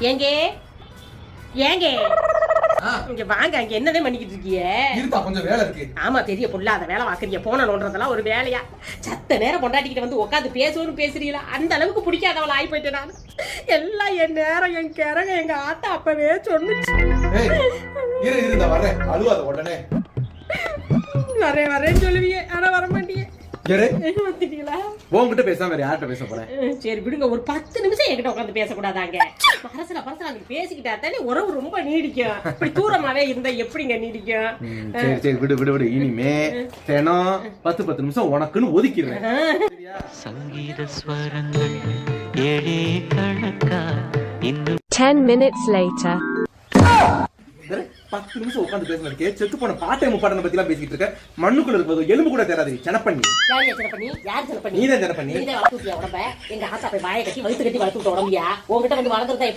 ஏங்க ஏங்க இங்க வாங்க. அங்க என்னதே பண்ணிக்கிட்டு இருக்கீங்க? இருப்பா, கொஞ்சம் வேலை இருக்கு. ஆமா, பெரிய பொல்லாத வேலை வாக்குறீங்க. போனோன்றதெல்லாம் ஒரு வேலையா? சத்த நேரம் பொண்டாட்டிக்கிட்ட வந்து உட்காந்து பேசுவோன்னு பேசுறீங்களா? அந்த அளவுக்கு பிடிக்காதவள ஆகி போயிட்டேன் நான். எல்லாம் என் நேரம், என் கிறங்க, எங்க ஆத்தா அப்பவே சொன்னுச்சு. இரு வரேன், அழுவாத உடனே. வரேன்னு சொல்லுவீங்க, ஆனா வர மாட்டீங்க. உங்ககிட்ட பேசாம வேற யார்கிட்ட பேச போறேன்? சரி விடுங்க, ஒரு 10 நிமிஷம் என்கிட்ட உட்காந்து பேசக்கூடாதாங்க? பரசல அங்க பேசிக்கிட்டா தானே உறவு ரொம்ப நீடிக்கும். இப்படி தூரமாவே இருந்தா எப்படிங்க நீடிக்கும்? சரி விடு. இனிமே தினம் 10 நிமிஷம் உனக்குன்னு ஒதுக்கிடுறேன். சங்கீத ஸ்வரங்கள் ஏழே கணக்கா இன்னும் 10 minutes later. 10 நிமிஷம் உட்காந்து பேசுனதுக்கே செத்து போன பாட்டை முப்பாட்டனை பத்தி எல்லாம் பேசிட்டு இருக்க. மண்ணுக்குள்ள இருப்பது எலும்பு கூட தேராது. செனப்பண்ணி யார் செனப்பண்ணி? நீதான் செனப்பண்ணி. உடம்ப எங்க ஆத்தா போய் வாயை கட்டி வயிற்று கட்டி வளர்த்து விட்ட உடம்பியா? உங்ககிட்ட வந்து வளர்ந்துருந்தா